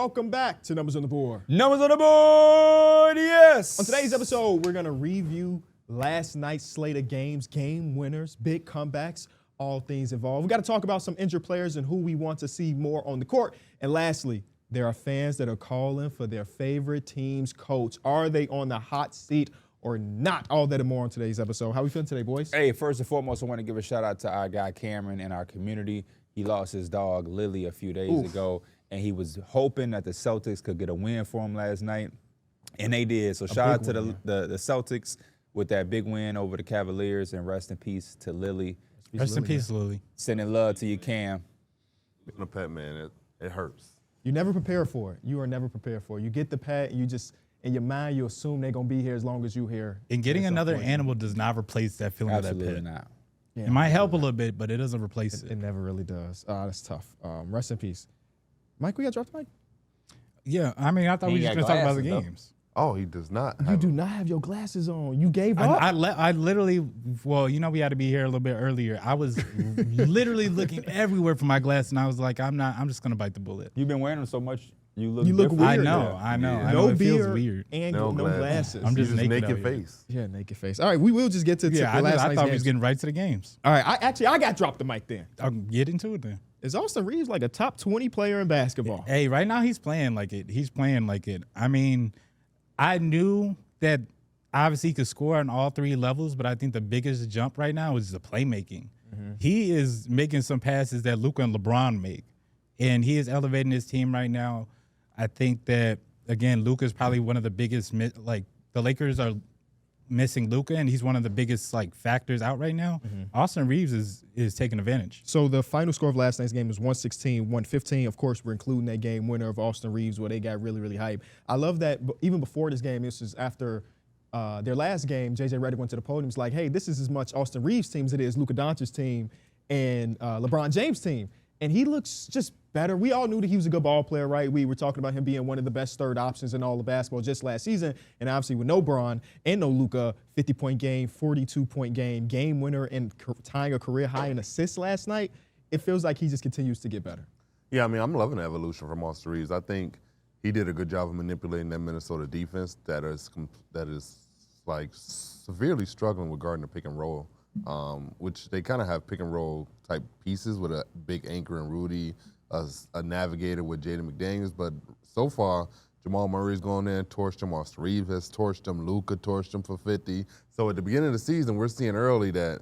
welcome back to Numbers on the Board. Numbers on the board, yes! On today's episode, we're going to review last night's slate of games, game winners, big comebacks, all things involved. We got to talk about some injured players and who we want to see more on the court. And lastly, there are fans that are calling for their favorite team's coach. Are they on the hot seat or not? All that and more on today's episode. How we feeling today, boys? Hey, first and foremost, I want to give a shout out to our guy Cameron in our community. He lost his dog, Lily, a few days ago, and he was hoping that the Celtics could get a win for him last night, and they did. So shout out to the Celtics with that big win over the Cavaliers, and rest in peace to Lily. Rest in peace, Lily. Sending love to you, Cam. Being a pet, man, it hurts. You never prepare for it. You are never prepared for it. You get the pet, and you just, in your mind, you assume they're going to be here as long as you're here. And getting another animal does not replace that feeling of that pet. Absolutely not. Yeah, it might help a little bit, but it doesn't replace it. It never really does. That's tough. Rest in peace. Mike, we got dropped the mic? Yeah, I mean, I thought we were just going to talk about the games. Oh, he does not. You do not have your glasses on. You gave up? I literally, well, you know, we had to be here a little bit earlier. I was literally looking everywhere for my glasses, and I was like, I'm just going to bite the bullet. You've been wearing them so much, you look weird. I know. Yeah. No it feels beard weird. And no glasses. I'm just naked face. Yeah, naked face. All right, we will just get to yeah, the last I thought we was games. getting right to the games. All right, I got dropped the mic then. I'll get into it then. Is Austin Reeves like a top 20 player in basketball? Hey, right now he's playing like it. He's playing like it. I mean, I knew that obviously he could score on all three levels, but I think the biggest jump right now is the playmaking. Mm-hmm. He is making some passes that Luka and LeBron make, and he is elevating his team right now. I think that, again, Luka is probably one of the biggest, the Lakers are missing Luka, and he's one of the biggest factors out right now. Mm-hmm. Austin Reeves is taking advantage. So the final score of last night's game was 116-115. Of course, we're including that game winner of Austin Reeves where they got really, really hyped. I love that even before this game, this is after their last game, J.J. Redick went to the podium. He's like, hey, this is as much Austin Reeves' team as it is Luka Doncic's team and LeBron James' team. And he looks just better. We all knew that he was a good ball player, right? We were talking about him being one of the best third options in all of basketball just last season. And obviously with no Bron and no Luka, 50-point game, 42-point game winner, and tying a career high in assists last night, it feels like he just continues to get better. Yeah, I mean, I'm loving the evolution from Austin Reeves. I think he did a good job of manipulating that Minnesota defense that is severely struggling with guarding the pick and roll. Which they kind of have pick and roll type pieces with a big anchor in Rudy, a navigator with Jaden McDaniels. But so far, Jamal Murray's going in, torched him. Austin Reeves has torched him. Luka torched him for 50. So at the beginning of the season, we're seeing early that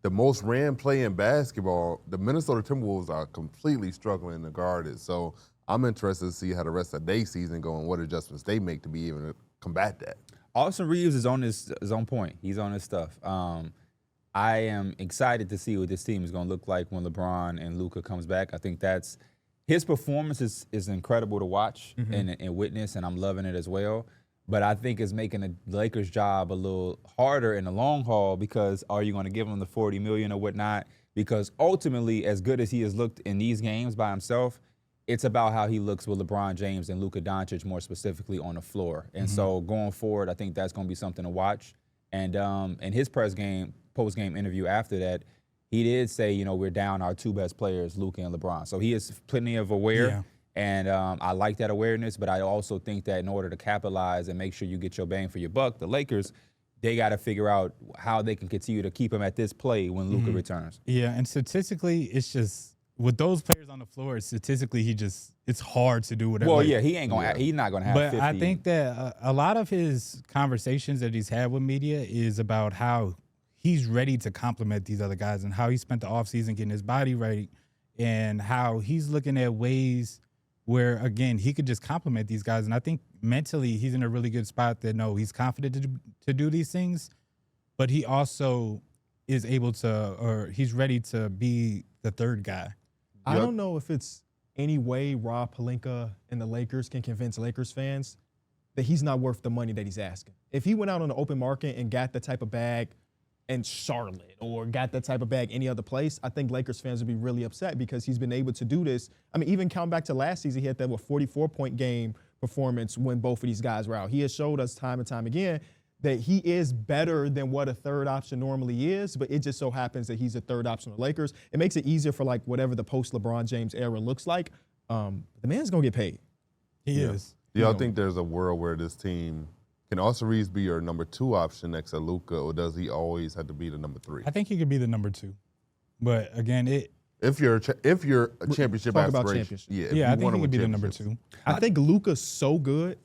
the most ran play in basketball, the Minnesota Timberwolves are completely struggling to guard it. So I'm interested to see how the rest of their season go and what adjustments they make to be able to combat that. Austin Reeves is on point. He's on his stuff. I am excited to see what this team is going to look like when LeBron and Luka comes back. I think his performance is incredible to watch and witness, and I'm loving it as well. But I think it's making the Lakers' job a little harder in the long haul because are you going to give him the $40 million or whatnot? Because ultimately, as good as he has looked in these games by himself, it's about how he looks with LeBron James and Luka Doncic more specifically on the floor. And so going forward, I think that's going to be something to watch. And in his post-game interview after that, he did say, we're down our two best players, Luka and LeBron. So he is plenty of aware, and I like that awareness, but I also think that in order to capitalize and make sure you get your bang for your buck, the Lakers, they got to figure out how they can continue to keep him at this play when Luka returns. Yeah, and statistically, it's just, with those players on the floor, statistically, it's hard to do whatever. Well, yeah, he's not going to have 50. But I think that a lot of his conversations that he's had with media is about how he's ready to complement these other guys and how he spent the offseason getting his body right and how he's looking at ways where, again, he could just complement these guys. And I think mentally he's in a really good spot that, no, he's confident to do these things, but he also is able to, or he's ready to be the third guy. I don't know if it's any way Rob Pelinka and the Lakers can convince Lakers fans that he's not worth the money that he's asking. If he went out on the open market and got the type of bag in Charlotte or got that type of bag any other place, I think Lakers fans would be really upset because he's been able to do this. I mean, even count back to last season, he had that 44-point game performance when both of these guys were out. He has showed us time and time again that he is better than what a third option normally is, but it just so happens that he's a third option of the Lakers. It makes it easier for whatever the post-LeBron James era looks like. The man's going to get paid. He is. Do y'all think there's a world where this team can Austin Reeves be your number 2 option next to Luka, or does he always have to be the number 3? I think he could be the number 2. But again, If you're a championship Talk about aspiration, championship. I think he could could be the number 2. I think Luka's so good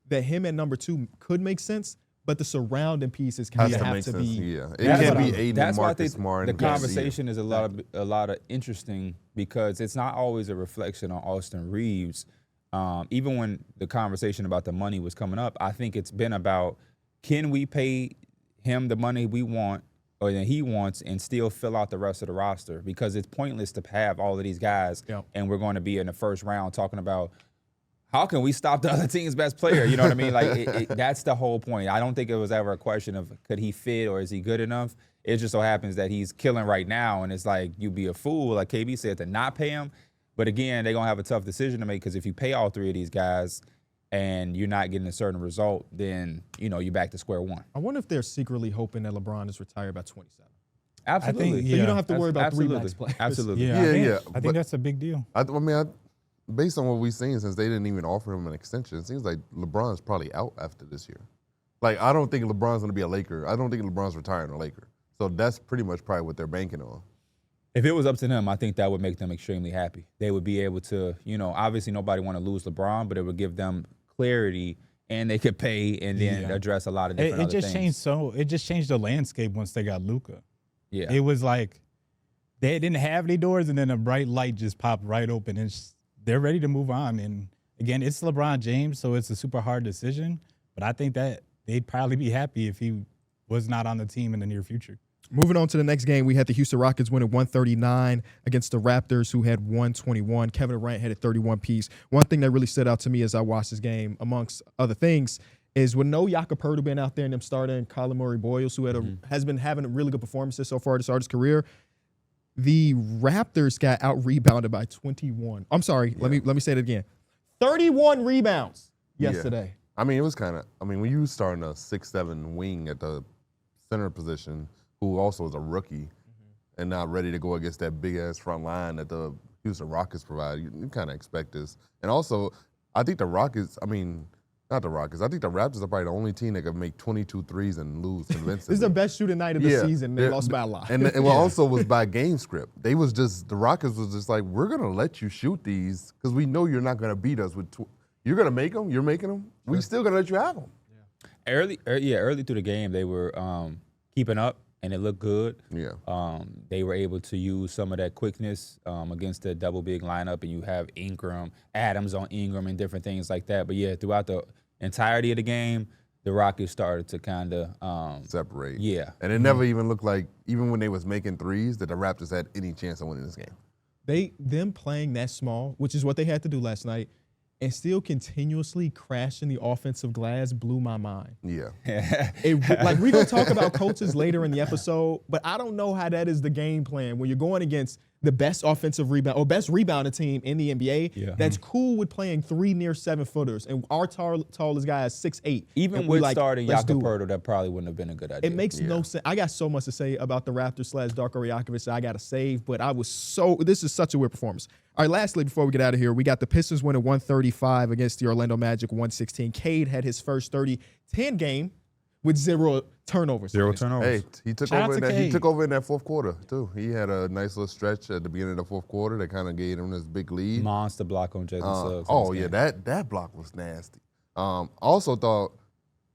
that him at number 2 could make sense, but the surrounding pieces kind of have to be. Yeah, it That's can't what be I- Aiden, That's why I Marcus think Smart, the and Garcia. conversation is a lot of interesting because it's not always a reflection on Austin Reeves. Even when the conversation about the money was coming up, I think it's been about, can we pay him the money we want or that he wants and still fill out the rest of the roster? Because it's pointless to have all of these guys and we're going to be in the first round talking about how can we stop the other team's best player? You know what I mean? Like that's the whole point. I don't think it was ever a question of could he fit or is he good enough? It just so happens that he's killing right now, and it's like you'd be a fool, like KB said, to not pay him. But again, they're going to have a tough decision to make because if you pay all 3 of these guys and you're not getting a certain result, then, you're back to square one. I wonder if they're secretly hoping that LeBron is retired by 27. Absolutely. think, So you don't have to worry about 3 Absolutely. max players. Absolutely. Yeah, I but- think that's a big deal. I mean, based on what we've seen, since they didn't even offer him an extension, it seems like LeBron's probably out after this year. Like, I don't think LeBron's going to be a Laker. I don't think LeBron's retiring a Laker. So that's pretty much probably what they're banking on. If it was up to them, I think that would make them extremely happy. They would be able to, obviously nobody want to lose LeBron, but it would give them clarity and they could pay and then address a lot of different It other just things. it just changed the landscape once they got Luka. Yeah. It was like they didn't have any doors, and then a bright light just popped right open, and they're ready to move on. And again, it's LeBron James, so it's a super hard decision. But I think that they'd probably be happy if he was not on the team in the near future. Moving on to the next game, we had the Houston Rockets winning 139 against the Raptors, who had 121. Kevin Durant had a 31 piece. One thing that really stood out to me as I watched this game, amongst other things, is with no Jakob Poeltl being out there and them starting Colin Murray-Boyles, who has been having really good performances so far to start his career. The Raptors got out-rebounded by 21. I'm sorry, let me say it again. 31 rebounds yesterday. I mean, it was kind of, when you starting a 6'7" wing at the center position, who also is a rookie and not ready to go against that big-ass front line that the Houston Rockets provide, you kind of expect this. And also, I think the Rockets, not the Rockets, I think the Raptors are probably the only team that can make 22 threes and lose convincingly. This is the best shooting night of the season, and they lost by a lot. And it also was by game script. The Rockets was just like, we're going to let you shoot these because we know you're not going to beat us with you're going to make them, you're making them, we still going to let you have them. Early through the game, they were keeping up, and it looked good. Yeah. They were able to use some of that quickness against the double big lineup, and you have Ingram, Adams on Ingram, and different things like that. But yeah, throughout the entirety of the game, the Rockets started to kind of separate. Yeah. And it never even looked like, even when they was making threes, that the Raptors had any chance of winning this game. Them playing that small, which is what they had to do last night, and still continuously crashing the offensive glass blew my mind. Yeah. Like, we're going to talk about coaches later in the episode, but I don't know how that is the game plan when you're going against the best offensive rebound or best rebounding team in the NBA. That's cool with playing 3 near 7-footers, and our tallest guy is 6'8". Even with starting Jakob Poeltl, that probably wouldn't have been a good idea. It makes no sense. I got so much to say about the Raptors / Darko Rajakovic that I got to save, but this is such a weird performance. All right, lastly, before we get out of here, we got the Pistons winning 135 against the Orlando Magic 116. Cade had his first 30-10 game with 0 turnovers. 0 turnovers. Hey, he took over in that fourth quarter, too. He had a nice little stretch at the beginning of the fourth quarter that kind of gave him this big lead. Monster block on Jason Suggs. Oh, yeah, that block was nasty. Also thought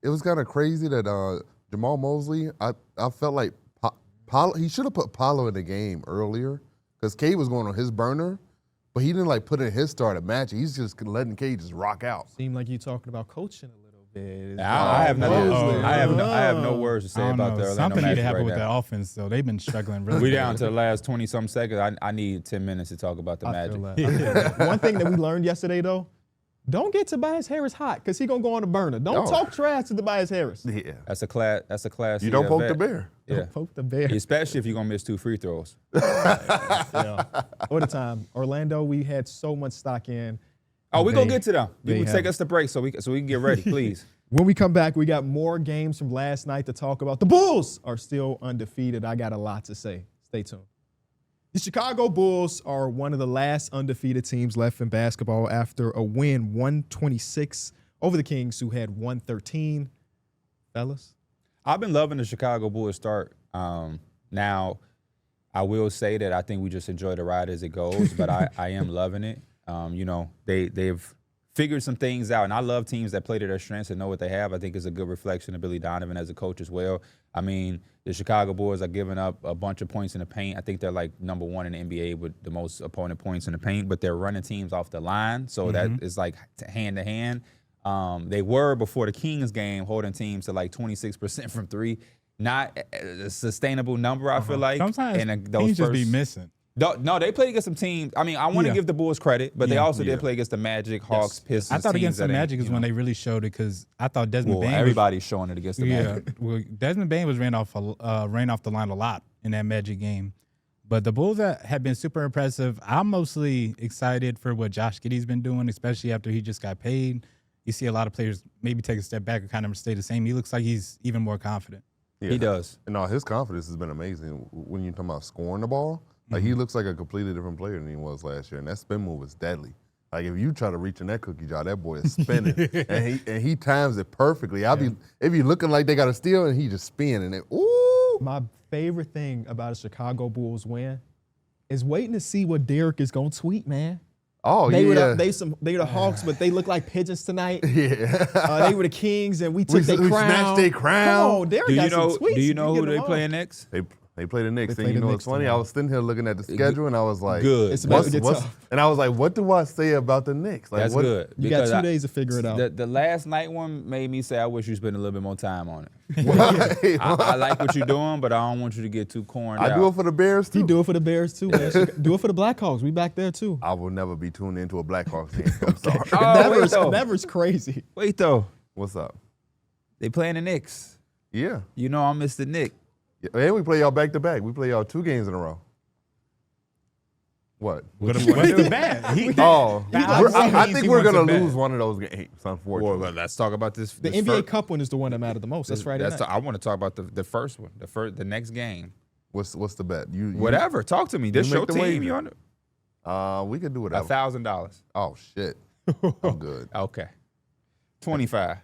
it was kind of crazy that Jamal Mosley, I felt like he should have put Paolo in the game earlier because Cade was going on his burner, but he didn't put in his start at match. He's just letting Cade just rock out. Seemed like you talking about coaching a little bit. I have no words to say about the Orlando Something need Magic to happen right with now. that offense, though. They've been struggling really. We down to the last 20-some seconds. I need 10 minutes to talk about the I feel Magic. that. One thing that we learned yesterday, though, don't get Tobias Harris hot because he's going to go on the burner. Don't talk trash to Tobias Harris. Yeah. That's a class. You don't poke the bear. Yeah. Don't poke the bear. Especially if you're going to miss 2 free throws. Yeah. What a time. Orlando, we had so much stock in. Oh, we're going to get to them. they You can take have- us to break so we can get ready, please. When we come back, we got more games from last night to talk about. The Bulls are still undefeated. I got a lot to say. Stay tuned. The Chicago Bulls are one of the last undefeated teams left in basketball after a win 126 over the Kings, who had 113. Fellas? I've been loving the Chicago Bulls start. Now, I will say that I think we just enjoy the ride as it goes, but I am loving it. They've figured some things out, and I love teams that play to their strengths and know what they have. I think it's a good reflection of Billy Donovan as a coach as well. I mean, the Chicago Bulls are giving up a bunch of points in the paint. I think they're like number one in the NBA with the most opponent points in the paint, but they're running teams off the line, so that is like hand to hand. They were, before the Kings game, holding teams to like 26% from three. Not a sustainable number, I feel like. Sometimes and teams just be missing. No, they played against some teams. I mean, I want to give the Bulls credit, but they also did play against the Magic, Hawks, Pistons. I thought against the teams that Magic is when they really showed it, because I thought Desmond Bain. Everybody's showing it against the Magic. Well, Desmond Bain was ran off the line a lot in that Magic game. But the Bulls have been super impressive. I'm mostly excited for what Josh Giddey's been doing, especially after he just got paid. You see a lot of players maybe take a step back and kind of stay the same. He looks like he's even more confident. Yeah. He does. And no, his confidence has been amazing. When you're talking about scoring the ball, like he looks like a completely different player than he was last year. And that spin move is deadly. Like if you try to reach in that cookie jar, that boy is spinning, and he times it perfectly. It be looking like they got a steal, and he just spinning it. Ooh! My favorite thing about a Chicago Bulls win is waiting to see what Darrick is gonna tweet, man. Oh, They yeah. were the Hawks, but they look like pigeons tonight. Yeah. They were the Kings, and we took their crown. snatched their crown. Come on, Darrick got some tweets. Do you know who get they them playing on. next? They play the Knicks. They And play you the know Knicks what's funny? tomorrow. I was sitting here looking at the schedule, and I was like, Good. It's about to get tough. And I was like, what do I say about the Knicks? Like, That's what, good. You got because 2 days to figure it out. The last night one made me say, I wish you spent a little bit more time on it. Why? I like what you're doing, but I don't want you to get too corned out. I do it for the Bears, too. He do it for the Bears too, man. Do it for the Blackhawks. We back there too. I will never be tuned into a Blackhawks game. I'm sorry. Oh, wait, though. Never's crazy. Wait, though. What's up? They playing the Knicks. Yeah. You know I'm Mr. Nick. And we play y'all back-to-back. We play y'all 2 games in a row. What? What's the bad? I think we're going to lose one of those games, unfortunately. Well, let's talk about this. The NBA Cup one is the one that mattered the most. That's Friday night. I want to talk about the first one, the next game. What's the bet? You Whatever. Talk to me. This you your make the team. wager. You on we could do whatever. $1,000. Oh, shit. I'm good. Okay. 25.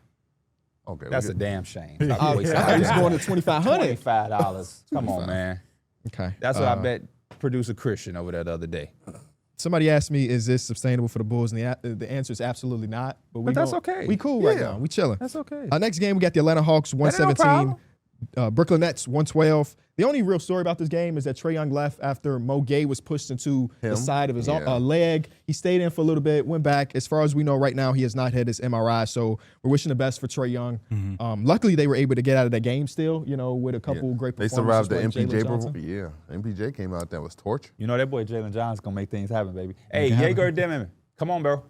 Okay. That's we a could- damn shame. I thought he was going to 2,500. $25. Come on, man. Okay. That's what I bet producer Christian over there the other day. Somebody asked me, "Is this sustainable for the Bulls?" And the answer is absolutely not. But that's okay. We cool right Yeah. now. We chilling. That's okay. Next game, we got the Atlanta Hawks 117, Brooklyn Nets 112. The only real story about this game is that Trae Young left after Mo Gay was pushed into the side of his leg. He stayed in for a little bit, went back. As far as we know right now, he has not had his MRI, so we're wishing the best for Trae Young. Luckily, they were able to get out of that game still, with a couple great They performances. survived the by Jalen MPJ. Johnson. Yeah. MPJ came out there was torture. You know that boy Jalen Johnson's gonna make things happen, baby. Hey, Jaeger Dimmerman, come on, bro.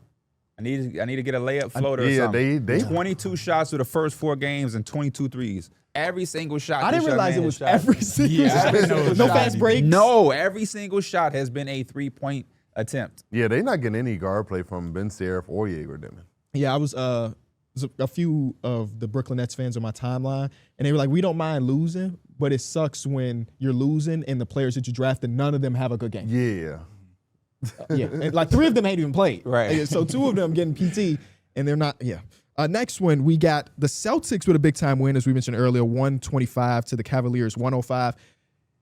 I need to get a layup floater or something. They 22 shots through the first 4 games and 22 threes. Every single shot. I didn't realize it was shot. every single shot. No fast breaks. No, every single shot has been a 3-point attempt. Yeah, they not getting any guard play from Ben Serif or Jaeger Dimon. Yeah, I was a few of the Brooklyn Nets fans on my timeline, and they were like, "We don't mind losing, but it sucks when you're losing and the players that you drafted, none of them have a good game." Yeah. Yeah, and like 3 of them ain't even played. Right. So 2 of them getting PT, and they're not. Yeah. Next one, we got the Celtics with a big-time win, as we mentioned earlier, 125 to the Cavaliers, 105.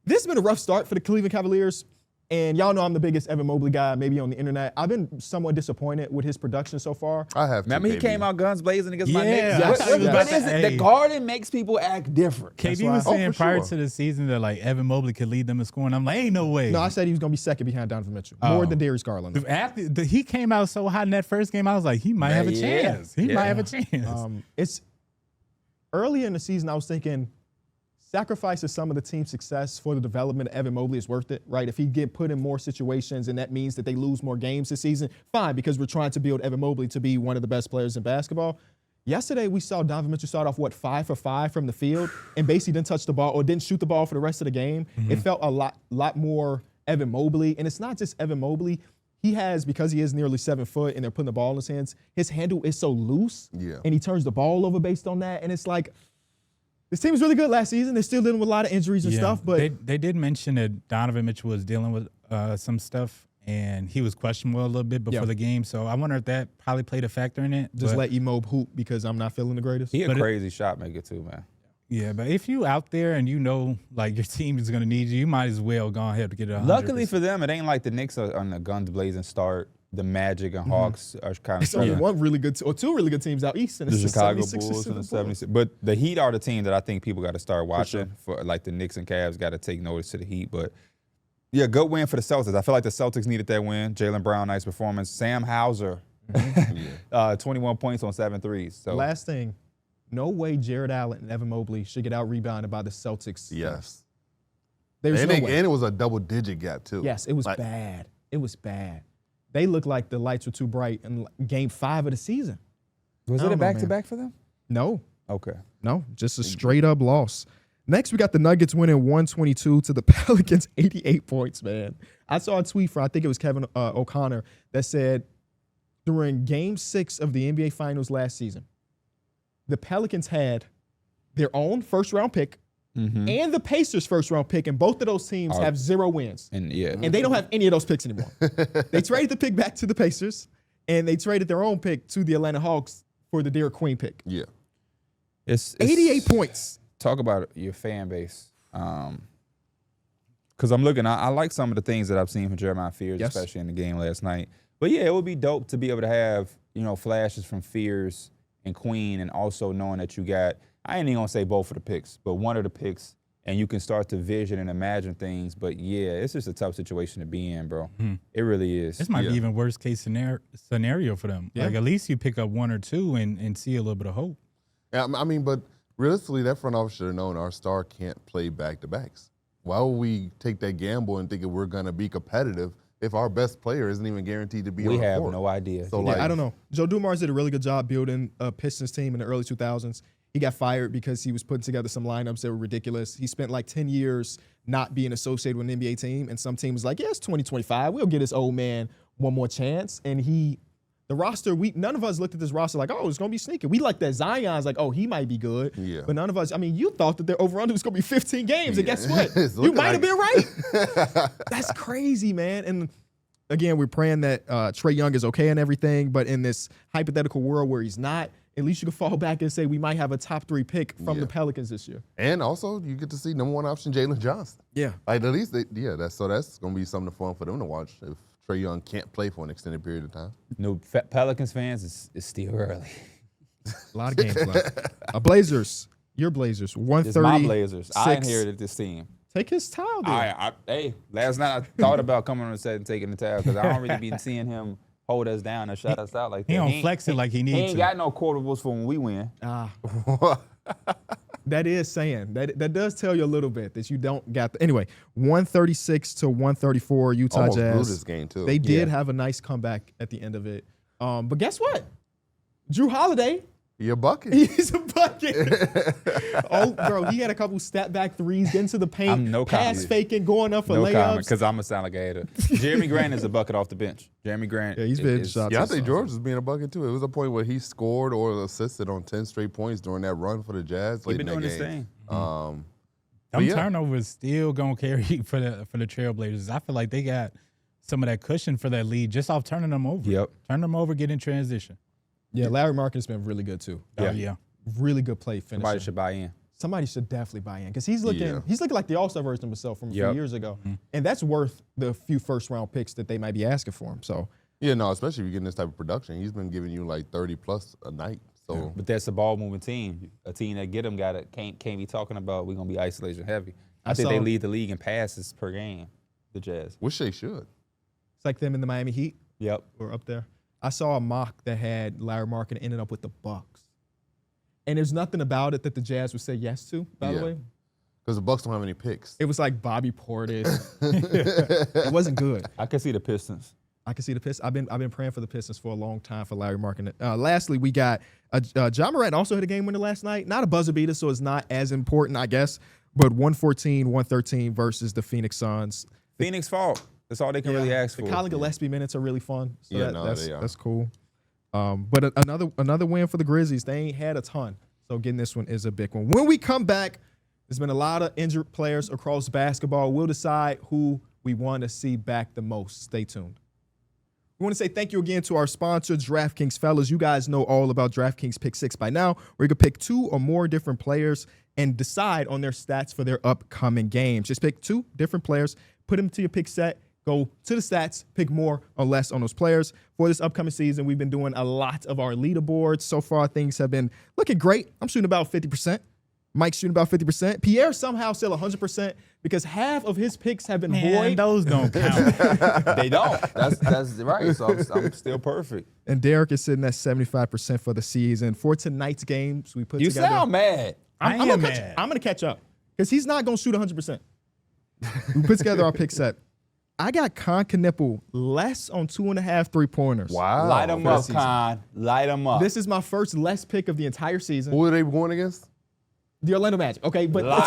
This has been a rough start for the Cleveland Cavaliers, and y'all know I'm the biggest Evan Mobley guy, maybe on the internet. I've been somewhat disappointed with his production so far. I have to. Remember he came out guns blazing against my Knicks? Yes. What Yes. is it? The Garden makes people act different. KD was saying for prior sure. to the season that like Evan Mobley could lead them in scoring. I'm like, ain't no way. No, I said he was going to be second behind Donovan Mitchell, more than Darius Garland. After he came out so hot in that first game, I was like, he might have a Yeah. chance. He might have a chance. It's early in the season, I was thinking sacrifices some of the team's success for the development of Evan Mobley is worth it, right? If he get put in more situations and that means that they lose more games this season, fine, because we're trying to build Evan Mobley to be one of the best players in basketball. Yesterday, we saw Donovan Mitchell start off, 5 for 5 from the field and basically didn't touch the ball or didn't shoot the ball for the rest of the game. It felt a lot more Evan Mobley. And it's not just Evan Mobley. He has, because he is nearly 7 foot and they're putting the ball in his hands, his handle is so loose. Yeah. And he turns the ball over based on that. And it's like, this team was really good last season. They're still dealing with a lot of injuries and stuff, but they did mention that Donovan Mitchell was dealing with some stuff, and he was questionable a little bit before the game. So I wonder if that probably played a factor in it. Just let Emo hoop because I'm not feeling the greatest. He a crazy shot maker too, man. Yeah, but if you out there and you know like your team is gonna need you might as well go ahead to get it. Luckily for them, it ain't like the Knicks are on the guns blazing start. The Magic and Hawks are kind of. It's only one really good or two really good teams out east, and the it's Chicago the 76ers Bulls and the 76ers. But the Heat are the team that I think people got to start watching. For like the Knicks and Cavs got to take notice to the Heat. But yeah, good win for the Celtics. I feel like the Celtics needed that win. Jaylen Brown, nice performance. Sam Hauser, 21 points on 7 threes. So last thing, no way Jared Allen and Evan Mobley should get out rebounded by the Celtics. Yes. There's no way. And it was a double-digit gap, too. Yes, it was bad. It was bad. They looked like the lights were too bright in Game 5 of the season. Was it a back-to-back for them? No. Okay. No, just a straight-up loss. Next, we got the Nuggets winning 122 to the Pelicans, 88 points, man. I saw a tweet from, I think it was Kevin O'Connor, that said during Game 6 of the NBA Finals last season, the Pelicans had their own first-round pick and the Pacers' first-round pick, and both of those teams have 0 wins. And they don't have any of those picks anymore. They traded the pick back to the Pacers, and they traded their own pick to the Atlanta Hawks for the Darrick Queen pick. Yeah. It's 88 points. Talk about your fan base. Because I'm looking, I like some of the things that I've seen from Jeremiah Fears, especially in the game last night. But yeah, it would be dope to be able to have, flashes from Fears and Queen, and also knowing that you got, I ain't even gonna say both of the picks, but one of the picks, and you can start to vision and imagine things. But yeah, it's just a tough situation to be in, bro. It really is. This might be even worst case scenario for them. Yeah. Like at least you pick up 1 or 2 and see a little bit of hope. Yeah, I mean, but realistically, that front office should have known our star can't play back-to-backs. Why would we take that gamble and think we're going to be competitive if our best player isn't even guaranteed to be on the court? We have no idea. So, I don't know. Joe Dumars did a really good job building a Pistons team in the early 2000s. He got fired because he was putting together some lineups that were ridiculous. He spent like 10 years not being associated with an NBA team, and some team was like, yeah, it's 2025. We'll get this old man one more chance. And the roster, none of us looked at this roster like, oh, it's going to be sneaky. We like that Zion's like, oh, he might be good. Yeah. But none of us, you thought that their over-under was going to be 15 games, and guess what? You might have been right. That's crazy, man. And again, we're praying that Trae Young is okay and everything, but in this hypothetical world where he's not, at least you can fall back and say we might have a top 3 pick from the Pelicans this year. And also, you get to see number 1 option Jalen Johnson. Yeah. Like, at least, that's going to be something fun for them to watch if Trae Young can't play for an extended period of time. No, Pelicans fans, it's still early. A lot of games left. Blazers, your Blazers, 130. It's my Blazers. I inherited this team. Take his towel there. Hey, last night I thought about coming on the set and taking the towel because I don't really be seeing him hold us down and shut us out like that. He don't flex it like he needs to. He ain't got no quotables for when we win. That is saying. That does tell you a little bit that you don't got anyway, 136 to 134 Utah Almost Jazz. blew this game, too. They did have a nice comeback at the end of it. But guess what? Drew Holiday. You're bucket. He's a bucket. Oh, bro, he had a couple step back threes, getting to the paint, pass faking, going up for layups. Because I'm going to sound like a hater. Jeremy Grant is a bucket off the bench. Jeremy Grant. Yeah, he's been hitting shots. Yeah, I think George was being a bucket, too. It was a point where he scored or assisted on 10 straight points during that run for the Jazz late in that game. He's been doing his thing. Them turnovers still going to carry for the Trailblazers. I feel like they got some of that cushion for that lead just off turning them over. Yep. Turn them over, get in transition. Yeah, Larry Markkinen's been really good too. Yeah. Really good play finisher. Somebody should buy in. Somebody should definitely buy in because he's looking like the All-Star version of himself from a few years ago. And that's worth the few first-round picks that they might be asking for him. So yeah, no, especially if you're getting this type of production. He's been giving you like 30+ a night. So But that's a ball-moving team. A team that get him can't be talking about we're going to be isolation heavy. I think they lead the league in passes per game, the Jazz. Which they should. It's like them in the Miami Heat. Yep. Or up there. I saw a mock that had Larry Markkinen ended up with the Bucks. And there's nothing about it that the Jazz would say yes to, by the way. Because the Bucks don't have any picks. It was like Bobby Portis. It wasn't good. I can see the Pistons. I can see the Pistons. I've been praying for the Pistons for a long time for Larry Markkinen. Lastly, we got Ja Morant also had a game winner last night. Not a buzzer beater, so it's not as important, I guess. But 114-113 versus the Phoenix Suns. Phoenix fault. That's all they can really ask for. The Colin Gillespie minutes are really fun. So that's cool. But another win for the Grizzlies. They ain't had a ton. So getting this one is a big one. When we come back, there's been a lot of injured players across basketball. We'll decide who we want to see back the most. Stay tuned. We want to say thank you again to our sponsor, DraftKings. Fellas, you guys know all about DraftKings Pick 6 by now, where you can pick 2 or more different players and decide on their stats for their upcoming games. Just pick 2 different players, put them to your pick set, go to the stats, pick more or less on those players. For this upcoming season, we've been doing a lot of our leaderboards. So far, things have been looking great. I'm shooting about 50%. Mike's shooting about 50%. Pierre somehow still 100% because half of his picks have been void. Those don't count. They don't. That's right. So I'm still perfect. And Darrick is sitting at 75% for the season. For tonight's games, we put You together. sound mad. I am mad. I'm going to catch up because he's not going to shoot 100%. We put together our pick set. I got Con Knipple less on 2.5 3-pointers. Wow. Light them for up, the season. Con. Light them up. This is my first less pick of the entire season. Who are they going against? The Orlando Magic. Okay, but Light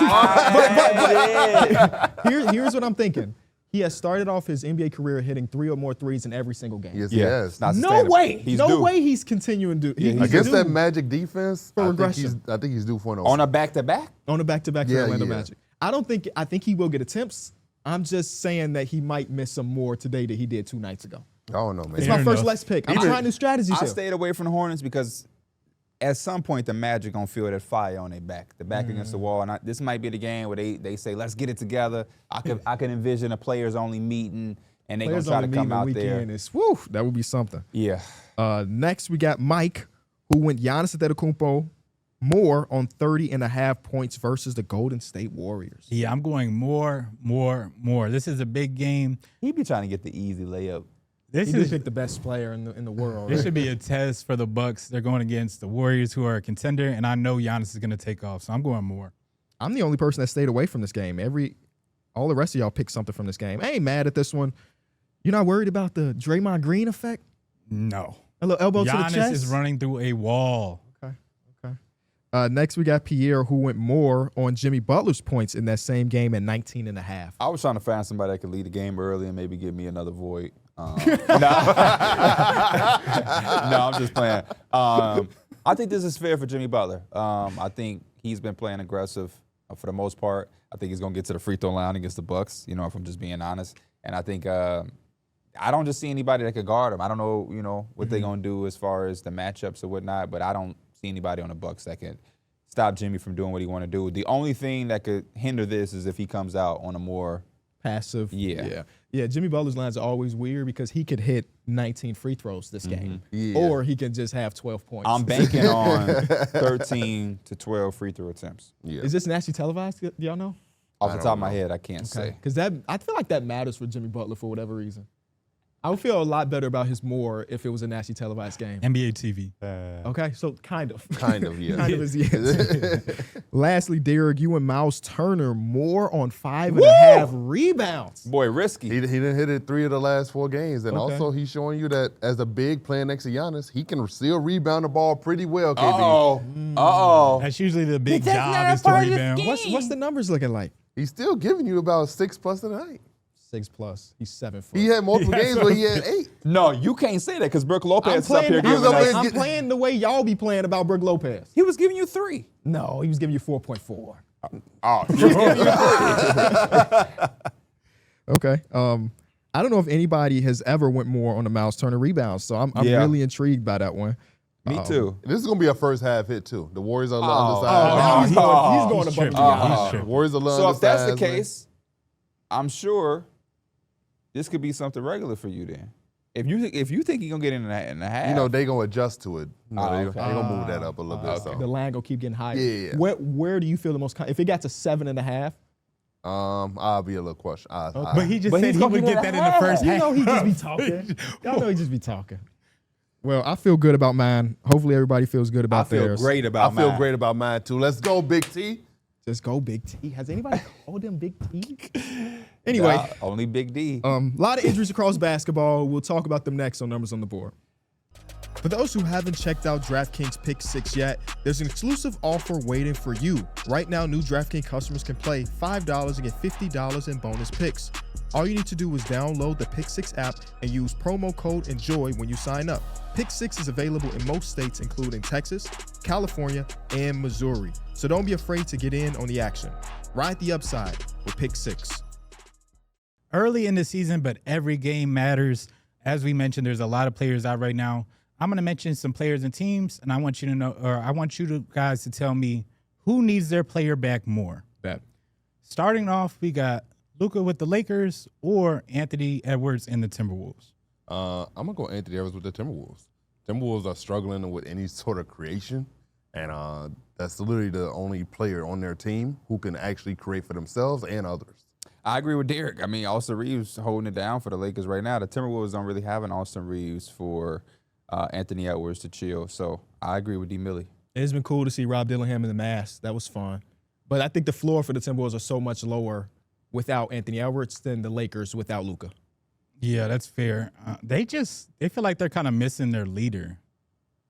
here's what I'm thinking. He has started off his NBA career hitting 3 or more threes in every single game. Yes, Yeah, yes. it's not No sustainable. way. He's No due. way he's continuing to. Yeah, he's Against due that Magic defense, For I think regression. he's due for an On a back-to-back? on a back-to-back for Yeah, Orlando yeah. Magic. I think he will get attempts. I'm just saying that he might miss some more today that he did 2 nights ago. I don't know, man. It's Fair my first enough. less pick. I'm I- trying new strategies I here. stayed away from the Hornets because at some point the Magic gonna feel that fire on their back, the back against the wall. And this might be the game where they say, let's get it together. I can envision a players only meeting and they gonna Players try to only come meeting out there. weekend is, woo, that would be something. Yeah. Next, we got Mike, who went Giannis Antetokounmpo more on 30.5 points versus the Golden State Warriors. Yeah, I'm going more. This is a big game. He be trying to get the easy layup. This He did is pick the best player in the world. This right? should be a test for the Bucks. They're going against the Warriors, who are a contender, and I know Giannis is going to take off. So I'm going more. I'm the only person that stayed away from this game. All the rest of y'all picked something from this game. I ain't mad at this one. You're not worried about the Draymond Green effect? No. A little elbow to the Giannis chest? is running through a wall. Okay. Next, we got Pierre, who went more on Jimmy Butler's points in that same game at 19.5. I was trying to find somebody that could lead the game early and maybe give me another void. No, I'm just playing. I think this is fair for Jimmy Butler. I think he's been playing aggressive for the most part. I think he's going to get to the free throw line against the Bucks, if I'm just being honest. And I think I don't just see anybody that could guard him. I don't know, what they're going to do as far as the matchups or whatnot, but I don't see anybody on the Bucks that can stop Jimmy from doing what he want to do. The only thing that could hinder this is if he comes out on a more Passive. Yeah. Yeah, Jimmy Butler's lines are always weird because he could hit 19 free throws this game. Yeah. Or he can just have 12 points. I'm banking on 13 to 12 free throw attempts. Yeah. Is this nationally televised? Do y'all know? Off the don't top of my know. head, I can't say. Because I feel like that matters for Jimmy Butler for whatever reason. I would feel a lot better about his more if it was a nationally televised game. NBA TV. Okay, so kind of. Kind of, yeah. Kind of is yes. Lastly, Darrick, you and Miles Turner more on 5.5 rebounds. Boy, risky. He didn't hit it 3 of the last 4 games. And Okay. also, he's showing you that as a big playing next to Giannis, he can still rebound the ball pretty well, KB. Uh-oh. That's usually the big That's job not is a to part of the rebound. scheme. What's the numbers looking like? He's still giving you about 6+ tonight. 6+. He's 7 foot. He had multiple Yeah, games so- where he had 8. No, you can't say that because Brooke Lopez I'm is up here playing, giving us. I'm playing the way y'all be playing about Brook Lopez. He was giving you 3. No, he was giving you 4.4. Oh, Okay. I don't know if anybody has ever went more on the Miles Turner rebounds, so I'm Yeah. really intrigued by that one. me too. This is going to be a first half hit, too. The Warriors are on the Oh, side. now he's going he's above and tripping. beyond. He's Uh-huh. tripping. Warriors are So if that's the undersized, man. case, I'm sure this could be something regular for you then. If you think you're gonna get in a half, You know, they going to adjust to it. They're okay. going to move that up a little bit. okay. The line gonna keep getting higher. Yeah. Where do you feel the most? If it got to 7.5, I'll be a little question. But he just But said he's he gonna would get get it that in the first you half. know he just be talking. Y'all know he just be talking. Well, I feel good about mine. Hopefully, everybody feels good I about feel theirs. great I about feel mine. great about mine, too. Let's go, Big T. Just go Big T. Has anybody called him Big T? Anyway, Nah, only Big D. a lot of injuries across basketball. We'll talk about them next on Numbers on the Board. For those who haven't checked out DraftKings Pick 6 yet, there's an exclusive offer waiting for you. Right now, new DraftKings customers can play $5 and get $50 in bonus picks. All you need to do is download the Pick 6 app and use promo code ENJOY when you sign up. Pick 6 is available in most states, including Texas, California, and Missouri. So don't be afraid to get in on the action. Ride the upside with Pick 6. early in the season, but every game matters. As we mentioned, there's a lot of players out right now. I'm going to mention some players and teams, and I want you to know, or I want you guys to tell me who needs their player back more. Bet. Starting off, we got Luka with the Lakers or Anthony Edwards and the Timberwolves. I'm gonna go Anthony Edwards with the Timberwolves. Timberwolves are struggling with any sort of creation, and that's literally the only player on their team who can actually create for themselves and others. I agree with Darrick. I mean, Austin Reeves holding it down for the Lakers right now. The Timberwolves don't really have an Austin Reeves for Anthony Edwards to chill. So I agree with D. Millie. It's been cool to see Rob Dillingham in the mask. That was fun. But I think the floor for the Timberwolves are so much lower without Anthony Edwards than the Lakers without Luka. Yeah, that's fair. They feel like they're kind of missing their leader.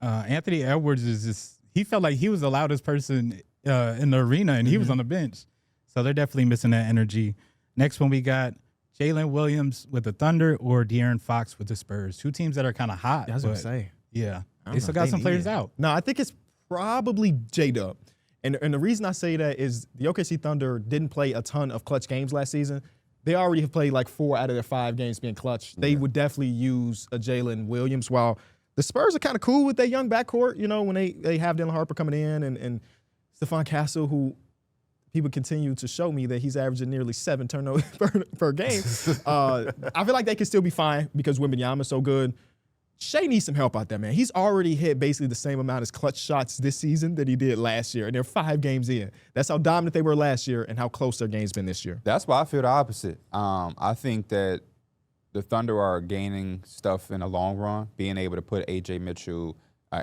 Anthony Edwards he felt like he was the loudest person in the arena, and he was on the bench. So they're definitely missing that energy. Next one, we got Jalen Williams with the Thunder or De'Aaron Fox with the Spurs. Two teams that are kind of hot. I was going to say. Yeah. I They don't still know got if some they players need it. out. No, I think it's probably J-Dub. And the reason I say that is the OKC Thunder didn't play a ton of clutch games last season. They already have played like 4 out of their 5 games being clutch. They would definitely use a Jalen Williams, while the Spurs are kind of cool with their young backcourt, you know, when they have Dylan Harper coming in and Stephon Castle, who people continue to show me that he's averaging nearly 7 turnovers per game. I feel like they can still be fine because Wembanyama's so good. Shea needs some help out there, man. He's already hit basically the same amount of clutch shots this season that he did last year, and they're 5 games in. That's how dominant they were last year and how close their game's been this year. That's why I feel the opposite. I think that the Thunder are gaining stuff in the long run, being able to put A.J. Mitchell,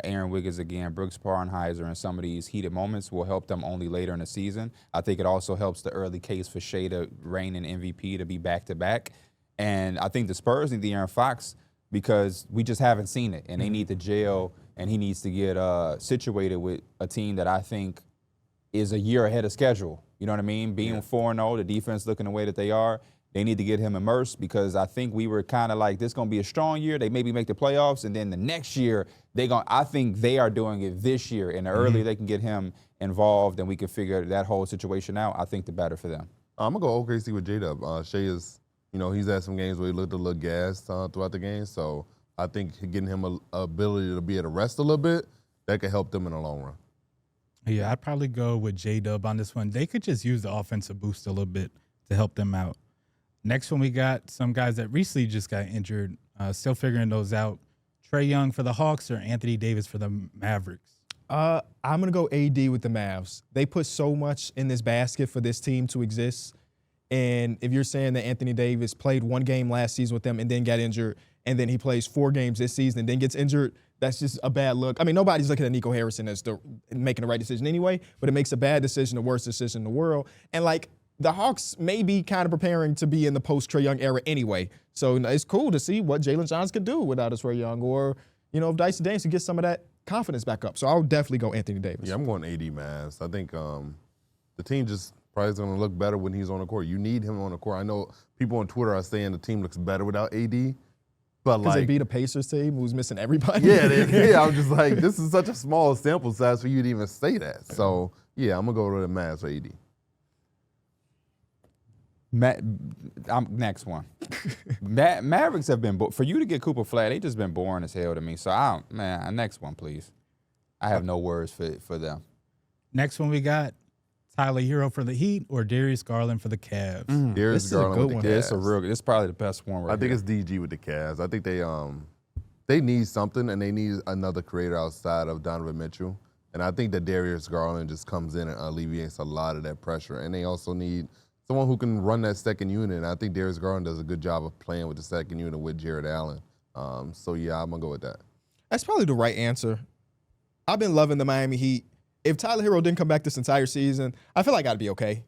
Aaron Wiggins again, Brooks Parnhiser in some of these heated moments will help them only later in the season. I think it also helps the early case for Shea to reign in MVP to be back-to-back. And I think the Spurs need De'Aaron Fox because we just haven't seen it, and they need to gel, and he needs to get situated with a team that I think is a year ahead of schedule. You know what I mean? Being 4-0, the defense looking the way that they are, they need to get him immersed because I think we were kind of like, this is going to be a strong year. They maybe make the playoffs, and then the next year, I think they are doing it this year, and the earlier they can get him involved and we can figure that whole situation out, I think the better for them. I'm gonna go OKC with J-Dub. Shea is, he's had some games where he looked a little gassed throughout the game, so I think getting him a ability to be able to rest a little bit, that could help them in the long run. Yeah, I'd probably go with J-Dub on this one. They could just use the offensive boost a little bit to help them out. Next one, we got some guys that recently just got injured, still figuring those out. Trae Young for the Hawks or Anthony Davis for the Mavericks? I'm going to go AD with the Mavs. They put so much in this basket for this team to exist. And if you're saying that Anthony Davis played 1 game last season with them and then got injured, and then he plays 4 games this season and then gets injured, that's just a bad look. I mean, nobody's looking at Nico Harrison as making the right decision anyway, but it makes a bad decision the worst decision in the world. And, the Hawks may be kind of preparing to be in the post-Trae Young era anyway. So it's cool to see what Jalen Johnson could do without a Trae Young, or, if Dyson Daniels could get some of that confidence back up. So I'll definitely go Anthony Davis. Yeah, I'm going AD Mavs. I think the team just probably is going to look better when he's on the court. You need him on the court. I know people on Twitter are saying the team looks better without AD. But Because they beat a Pacers team who's missing everybody. Yeah, I'm just like, this is such a small sample size for you to even say that. So, yeah, I'm going to go to the Mavs for AD. Next one. Mavericks have been, for you to get Cooper Flag, they just been boring as hell to me. So, next one, please. I have no words for them. Next one, we got Tyler Hero for the Heat or Darius Garland for the Cavs? Darius Garland with the Cavs. This is probably the best one I think it's DG with the Cavs. I think they need something, and they need another creator outside of Donovan Mitchell. And I think that Darius Garland just comes in and alleviates a lot of that pressure. And they also need someone who can run that second unit. And I think Darius Garland does a good job of playing with the second unit with Jared Allen. So, yeah, I'm going to go with that. That's probably the right answer. I've been loving the Miami Heat. If Tyler Hero didn't come back this entire season, I feel like I'd be okay.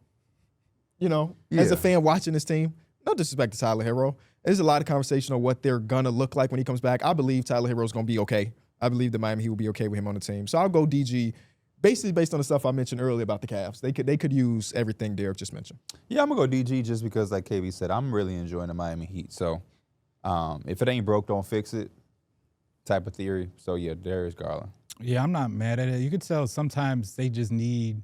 As a fan watching this team, no disrespect to Tyler Hero. There's a lot of conversation on what they're going to look like when he comes back. I believe Tyler Hero's going to be okay. I believe the Miami Heat will be okay with him on the team. So I'll go DG, basically based on the stuff I mentioned earlier about the Cavs. They could use everything Darrick just mentioned. Yeah, I'm going to go DG just because, like KB said, I'm really enjoying the Miami Heat. So if it ain't broke, don't fix it type of theory. So, yeah, Darius Garland. Yeah, I'm not mad at it. You could tell sometimes they just need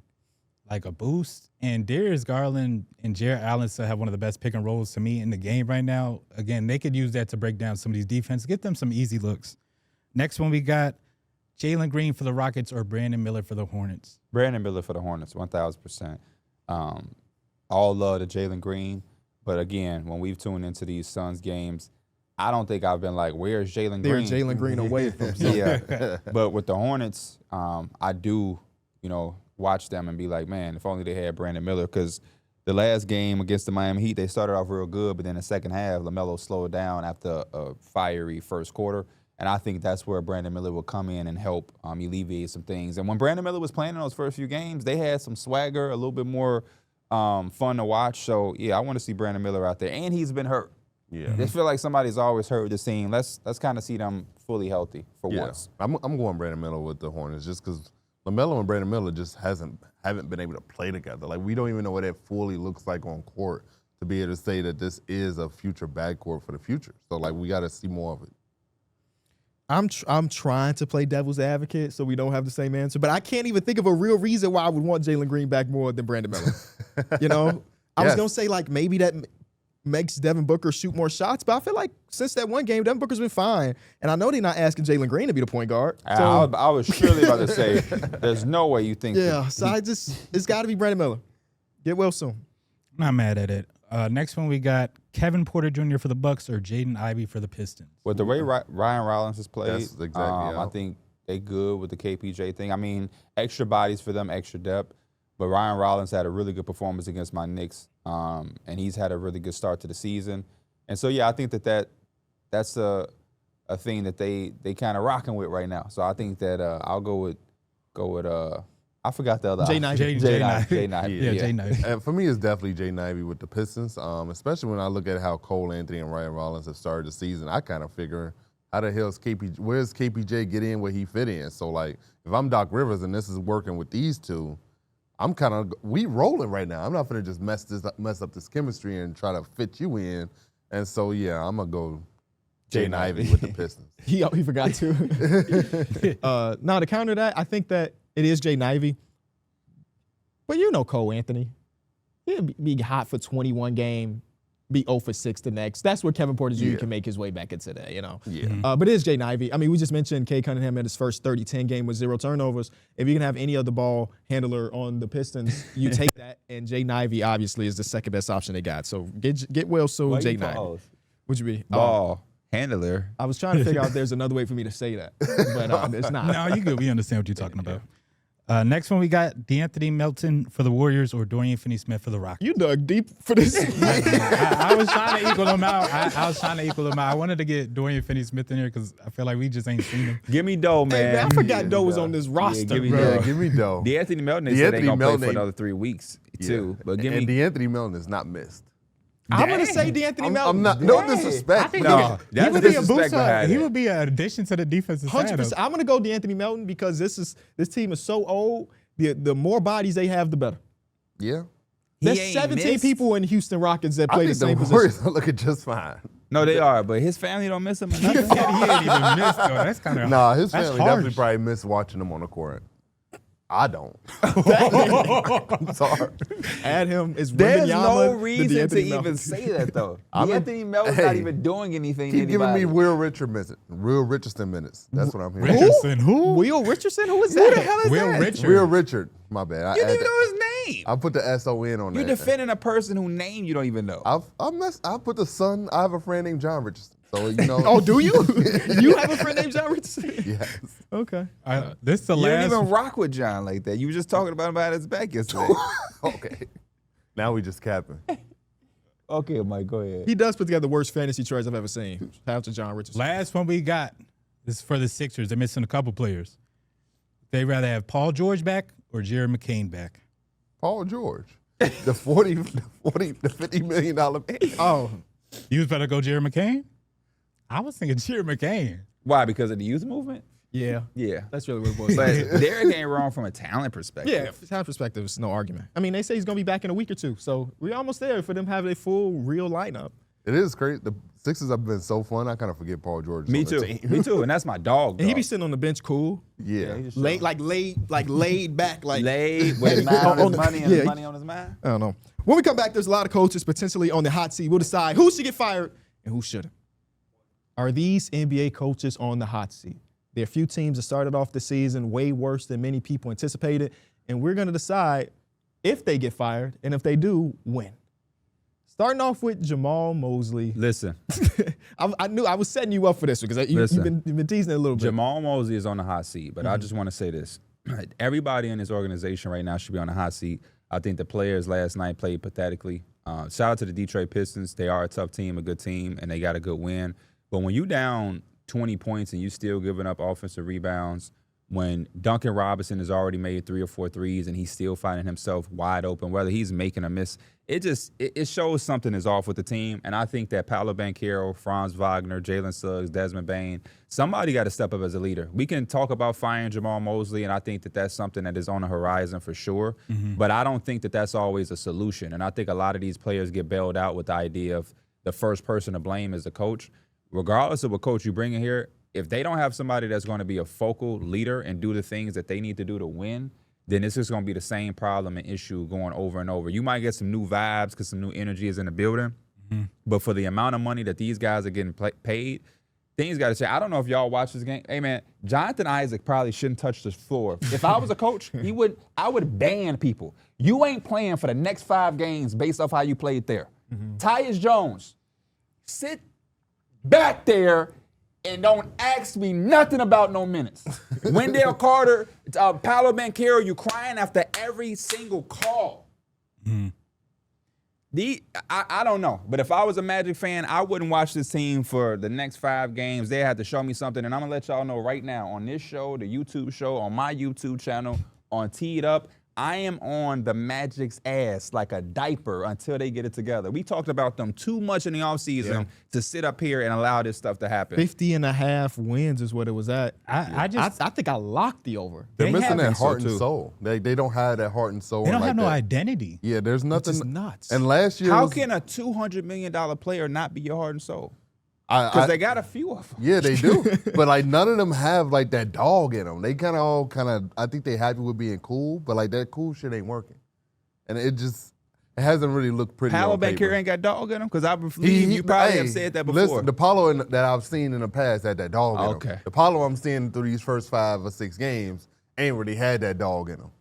like a boost. And Darius Garland and Jarrett Allen still have one of the best pick and rolls to me in the game right now. Again, they could use that to break down some of these defense, get them some easy looks. Next one we got Jalen Green for the Rockets or Brandon Miller for the Hornets. Brandon Miller for the Hornets, 1,000%. All love to Jalen Green, but again, when we've tuned into these Suns games, I don't think I've been like, where's Jalen Green? There's Jalen Green away from Yeah, but with the Hornets, I do, watch them and be like, man, if only they had Brandon Miller, because the last game against the Miami Heat, they started off real good, but then the second half, LaMelo slowed down after a fiery first quarter, and I think that's where Brandon Miller will come in and help alleviate some things. And when Brandon Miller was playing in those first few games, they had some swagger, a little bit more fun to watch. So, yeah, I want to see Brandon Miller out there, and he's been hurt. Yeah. They feel like somebody's always hurt with this team. Let's kind of see them fully healthy for once. I'm going Brandon Miller with the Hornets just because LaMelo and Brandon Miller just haven't been able to play together. Like, we don't even know what that fully looks like on court to be able to say that this is a future backcourt for the future. So, like, we got to see more of it. I'm trying to play devil's advocate so we don't have the same answer, but I can't even think of a real reason why I would want Jalen Green back more than Brandon Miller. I was going to say, like, maybe that makes Devin Booker shoot more shots, but I feel like since that one game, Devin Booker's been fine. And I know they're not asking Jalen Green to be the point guard. So, I was surely about to say, there's no way you think it's got to be Brandon Miller. Get well soon. I'm not mad at it. Next one we got Kevin Porter Jr. for the Bucks or Jaden Ivey for the Pistons. With the way Ryan Rollins has played, That's exactly I think they good with the KPJ thing. I mean, extra bodies for them, extra depth. But Ryan Rollins had a really good performance against my Knicks, and he's had a really good start to the season. And so, yeah, I think that's a thing that they kind of rocking with right now. So I think that I'll go with I forgot the other Jaden Ivey. Jaden Ivey. Yeah, Jaden Ivey. And for me, it's definitely Jaden Ivey with the Pistons, especially when I look at how Cole Anthony and Ryan Rollins have started the season. I kind of figure, how the hell is where's KPJ get in where he fit in? So, like, if I'm Doc Rivers and this is working with these two, we rolling right now. I'm not going to just mess up this chemistry and try to fit you in. And so, yeah, I'm going to go Jaden Ivey with the Pistons. He forgot to. Now, to counter that, I think that it is Jaden Ivey. But Cole Anthony. He'll be hot for 21 game, be 0 for 6 the next. That's where Kevin Porter Jr. can make his way back into that, Yeah. But it is Jaden Ivey. I mean, we just mentioned Cade Cunningham had his first 30-10 game with 0 turnovers. If you can have any other ball handler on the Pistons, you take that. And Jaden Ivey obviously is the second best option they got. So get well soon, Jaden Ivey. Would you be? Ball handler. I was trying to figure out if there's another way for me to say that, but it's not. No, you good. We understand what you're talking about. Next one, we got D'Anthony Melton for the Warriors or Dorian Finney-Smith for the Rockets. You dug deep for this. I was trying to equal them out. I wanted to get Dorian Finney-Smith in here because I feel like we just ain't seen him. Give me Doe, man. Hey, man, I forgot Doe was on this roster. give me bro. Doe. Give me Doe. D'Anthony Melton, they said they going to play for another 3 weeks, too. But give me D'Anthony Melton is not missed. I'm going to say D'Anthony Melton. I'm not. No disrespect. No, he that's would be a disrespect boost. behind He it. would be an addition to the defensive side. 100%. I'm going to go D'Anthony Melton because this team is so old. The more bodies they have, the better. Yeah. There's ain't 17 missed. people in Houston Rockets that I play the think same the position. Warriors are looking just fine. No, they are, but his family don't miss him or nothing. He ain't even missed though. That's kind of Nah, his that's family harsh. definitely probably miss watching him on the court. I don't. I'm sorry. Add him is There's Wembanyama no to reason to D'Anthony even Melton. say that, though. I'm a- Anthony Melton's not even doing anything to Keep giving anybody. me Will Richardson minutes. That's what I'm hearing. Richardson. Who? Will Richardson? Who is that? Who the hell is Will that? Richard. Will Richard. My bad. You didn't even know his name. I put the S-O-N on You're that. defending a person whose name you don't even know. I put the son. I have a friend named John Richardson. So, Oh, do you? You have a friend named John Richardson? Yes. Okay. This the You last. don't even rock with John like that. You were just talking about him behind his back yesterday. Okay. Now we just capping. Okay, Mike, go ahead. He does put together the worst fantasy trades I've ever seen. Shout out to John Richardson. Last one we got. This is for the Sixers. They're missing a couple players. They rather have Paul George back or Jared McCain back. Paul George. The $50 million man. Oh, You was better go Jared McCain? I was thinking Jared McCain. Why? Because of the youth movement? yeah. Yeah. That's really what it was. But Darrick ain't wrong from a talent perspective. Yeah, from that perspective, it's no argument. I mean, they say he's going to be back in a week or two, so we're almost there for them having a full, real lineup. It is crazy. The Sixers have been so fun. I kind of forget Paul George. Me on the too. team. Me too. And that's my dog. And he dog. be sitting on the bench cool. Yeah. Laid back. Like laid with his mind on his money and his money on his mind. I don't know. When we come back, there's a lot of coaches potentially on the hot seat. We'll decide who should get fired and who shouldn't. Are these NBA coaches on the hot seat? There are a few teams that started off the season way worse than many people anticipated, and we're going to decide if they get fired, and if they do, when. Starting off with Jamal Mosley. Listen. I knew I was setting you up for this because you've been teasing it a little bit. Jamal Mosley is on the hot seat, but I just want to say this. Everybody in this organization right now should be on the hot seat. I think the players last night played pathetically. Shout out to the Detroit Pistons. They are a tough team, a good team, and they got a good win. But when you down 20 points and you still giving up offensive rebounds, when Duncan Robinson has already made 3 or 4 threes and he's still finding himself wide open, whether he's making a miss, it shows something is off with the team. And I think that Paolo Banchero, Franz Wagner, Jalen Suggs, Desmond Bane, somebody got to step up as a leader. We can talk about firing Jamal Mosley, and I think that that's something that is on the horizon for sure. But I don't think that that's always a solution. And I think a lot of these players get bailed out with the idea of the first person to blame is the coach. Regardless of what coach you bring in here, if they don't have somebody that's going to be a focal leader and do the things that they need to do to win, then it's just going to be the same problem and issue going over and over. You might get some new vibes because some new energy is in the building, but for the amount of money that these guys are getting paid, things got to change. I don't know if y'all watch this game. Hey, man, Jonathan Isaac probably shouldn't touch the floor. If I was a coach, I would ban people. You ain't playing for the next 5 games based off how you played there. Tyus Jones, sit back there and don't ask me nothing about no minutes. Wendell Carter, Paolo Banchero, you crying after every single call. I don't know. But if I was a Magic fan, I wouldn't watch this team for the next 5 games. They had to show me something. And I'm going to let y'all know right now on this show, the YouTube show, on my YouTube channel, on Teed Up, I am on the Magic's ass like a diaper until they get it together. We talked about them too much in the offseason to sit up here and allow this stuff to happen. 50.5 wins is what it was at. I think I locked the over. They're missing that heart and soul. They don't have that heart and soul. They don't like have no that. identity. Yeah, there's nothing. Which is nuts. And last year, how can a $200 million player not be your heart and soul? Because they got a few of them. Yeah, they do. But like none of them have like that dog in them. They kind of I think they happy with being cool, but like that cool shit ain't working. And it hasn't really looked pretty. Paolo on paper. Banchero ain't got dog in him? Because I believe you probably have said that before. Listen, the Paolo that I've seen in the past had that dog in him. Okay. The Paolo I'm seeing through these first 5 or 6 games ain't really had that dog in him.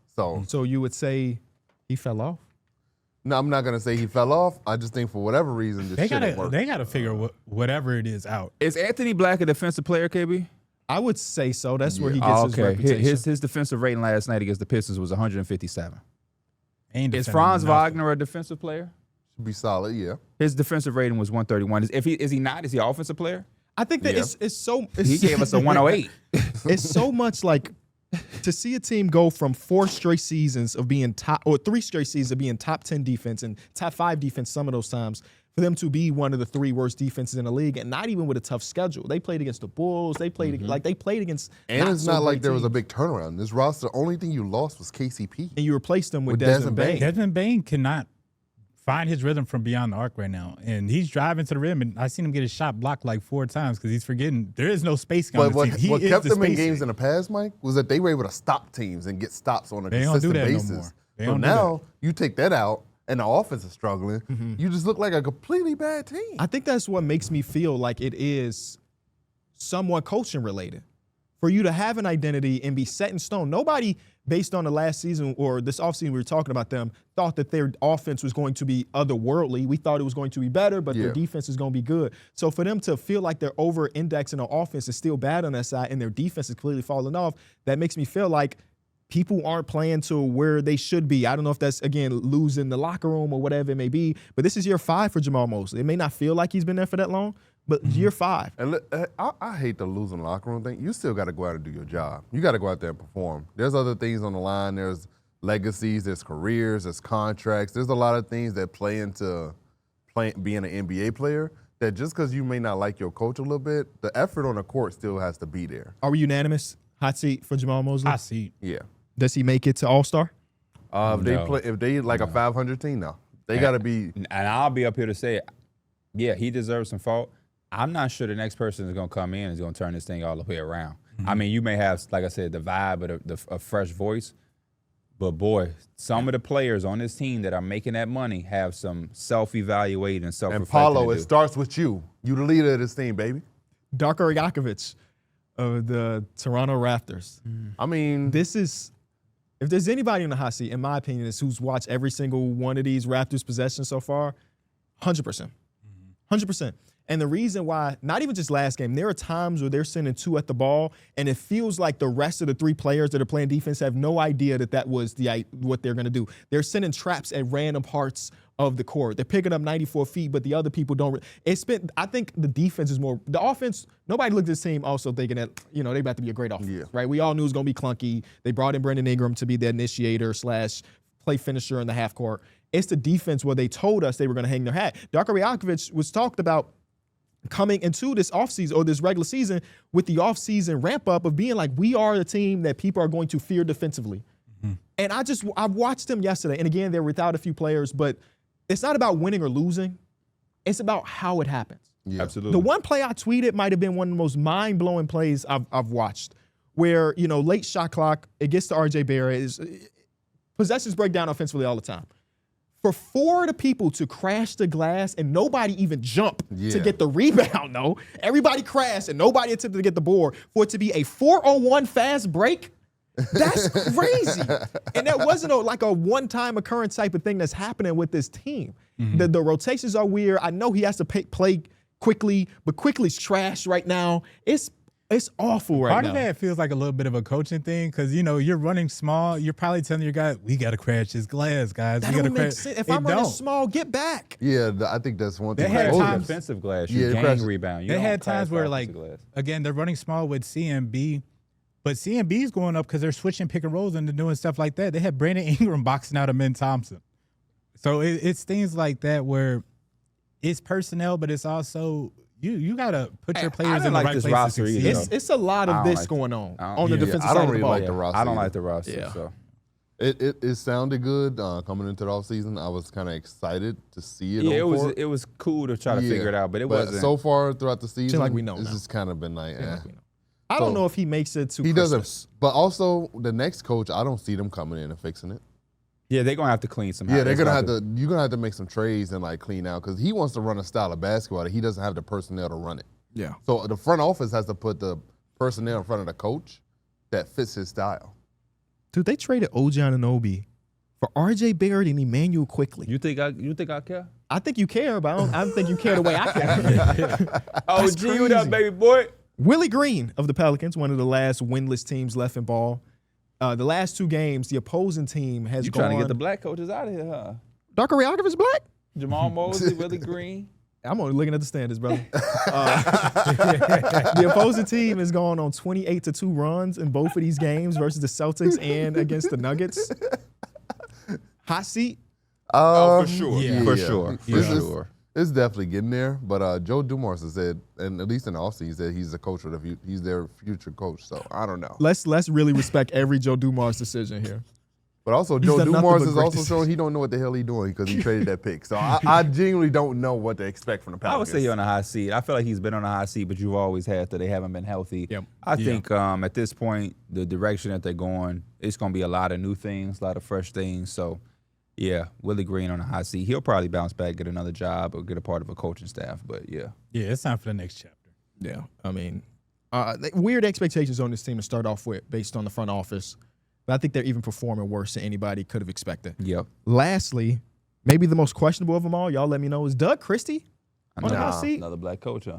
So you would say he fell off? No, I'm not gonna say he fell off. I just think for whatever reason, this shit ain't working. They gotta figure whatever it is out. Is Anthony Black a defensive player, KB? I would say so. That's where he gets his reputation. His defensive rating last night against the Pistons was 157. Is Franz Wagner a defensive player? Should be solid, yeah. His defensive rating was 131. Is he not? Is he an offensive player? I think that it's so. He gave us a 108. It's so much like to see a team go from 4 straight seasons of being top, or 3 straight seasons of being top 10 defense and top 5 defense some of those times, for them to be one of the 3 worst defenses in the league, and not even with a tough schedule. They played against the Bulls. They played against. And it's not like there was a teams. big turnaround. This roster, the only thing you lost was KCP. And you replaced them with Desmond Bane. Desmond Bane cannot find his rhythm from beyond the arc right now, and he's driving to the rim, and I seen him get his shot blocked like 4 times because he's forgetting there is no space. But what kept them in games in the past, Mike, was that they were able to stop teams and get stops on a consistent basis. No more. So now you take that out, and the offense is struggling. You just look like a completely bad team. I think that's what makes me feel like it is somewhat coaching related. For you to have an identity and be set in stone. Nobody, based on the last season or this offseason we were talking about them, thought that their offense was going to be otherworldly. We thought it was going to be better, but their defense is going to be good. So for them to feel like they're over-indexing on offense is still bad on that side and their defense is completely falling off, that makes me feel like people aren't playing to where they should be. I don't know if that's, again, losing the locker room or whatever it may be, but this is year 5 for Jamal Mosley. It may not feel like he's been there for that long, but year 5. And look, I hate the losing locker room thing. You still got to go out and do your job. You got to go out there and perform. There's other things on the line. There's legacies, there's careers, there's contracts. There's a lot of things that play into being an NBA player that just because you may not like your coach a little bit, the effort on the court still has to be there. Are we unanimous? Hot seat for Jamal Mosley? Hot seat. Yeah. Does he make it to All-Star? If they like a 500 team, no. They got to be. And I'll be up here to say it. Yeah, he deserves some fault. I'm not sure the next person is going to come in is going to turn this thing all the way around. I mean, you may have, like I said, the vibe of a fresh voice, but boy, some of the players on this team that are making that money have some self-evaluating and self-reflecting. And Paulo, to it do. starts with you. You the leader of this team, baby. Darko Rajakovic of the Toronto Raptors. I mean, This is, if there's anybody in the hot seat, in my opinion, is who's watched every single one of these Raptors possessions so far, 100%. 100%. And the reason why, not even just last game, there are times where they're sending two at the ball, and it feels like the rest of the three players that are playing defense have no idea that was what they're going to do. They're sending traps at random parts of the court. They're picking up 94 feet, but the other people don't. I think the defense is more. The offense, nobody looked at this team also thinking that, they about to be a great offense, right? We all knew it was going to be clunky. They brought in Brandon Ingram to be the initiator / play finisher in the half court. It's the defense where they told us they were going to hang their hat. Darko Rajakovic was talked about coming into this offseason or this regular season with the offseason ramp up of being like, we are the team that people are going to fear defensively. And I watched them yesterday. And again, they're without a few players, but it's not about winning or losing. It's about how it happens. yeah. Absolutely. The one play I tweeted might have been one of the most mind-blowing plays I've watched where, late shot clock, it gets to RJ Barrett. Possessions break down offensively all the time. For four of the people to crash the glass and nobody even jump to get the rebound, though. Everybody crashed and nobody attempted to get the board. For it to be a 4-on-1 fast break, that's crazy. And that wasn't like a one-time occurrence type of thing that's happening with this team. The rotations are weird. I know he has to play quickly, but quickly's trash right now. It's awful right now. Part of that feels like a little bit of a coaching thing because, you're running small. You're probably telling your guy, we got to crash this glass, guys. That don't make sense. If I'm running small, get back. Yeah, I think that's one thing. They had times- defensive glass. Yeah, You the gang crash- rebound. You They don't had crash times where, offensive glass. again, they're running small with CMB, but CMB's going up because they're switching pick and rolls and they're doing stuff like that. They had Brandon Ingram boxing out of Ben Thompson. So it's things like that where it's personnel, but it's also you got to put your players don't in like the right this place roster to either, succeed. though. It's a lot I of don't this like- going on I don't- on the yeah, defensive I don't side of really the ball. like the roster. I don't either. like the roster. Yeah. So It sounded good coming into the offseason. I was kind of excited to see it. yeah, on court. it was cool to try to Yeah, figure it out, but it wasn't. So far throughout the season, like we know it's now. just kind of been like, eh. I don't So, know if he makes it to He Christmas. doesn't. But also, the next coach, I don't see them coming in and fixing it. yeah, they're gonna have to clean some. Yeah, they're gonna have to. You're gonna have to make some trades and clean out because he wants to run a style of basketball that he doesn't have the personnel to run it. Yeah. So the front office has to put the personnel in front of the coach that fits his style. Dude, they traded OG Anunoby for RJ Barrett and Emmanuel Quickly. You think I care? I think you care, but I don't think you care the way I care. Oh, That's G, what up, crazy. baby boy? Willie Green of the Pelicans, one of the last winless teams left in ball. The last two games, the opposing team has You gone. trying to get the black coaches out of here, huh? Darko Rajakovic black? Jamal Mosley, Willie Green. I'm only looking at the standards, brother. The opposing team has gone on 28-2 runs in both of these games versus the Celtics and against the Nuggets. Hot seat. Oh, for sure. Yeah. For sure. For It's- sure. It's definitely getting there. But Joe Dumars has said, and at least in the offseason, he said he's the coach of he's their future coach. So I don't know. Let's really respect every Joe Dumars decision here. But also, He's Joe done nothing Dumars but is great also decisions. showing he don't know what the hell he's doing because he traded that pick. So I genuinely don't know what to expect from the I Pelicans. would say he's on a high seat. I feel like he's been on a high seat, but you've always had that they haven't been healthy. Yep. I think at this point, the direction that they're going, it's going to be a lot of new things, a lot of fresh things. So, yeah, Willie Green on a high seat. He'll probably bounce back, get another job, or get a part of a coaching staff. But, yeah. Yeah, it's time for the next chapter. Yeah, I mean, weird expectations on this team to start off with based on the front office. But I think they're even performing worse than anybody could have expected. Yep. Lastly, maybe the most questionable of them all, y'all let me know, is Doug Christie on the hot seat? Another black coach, huh?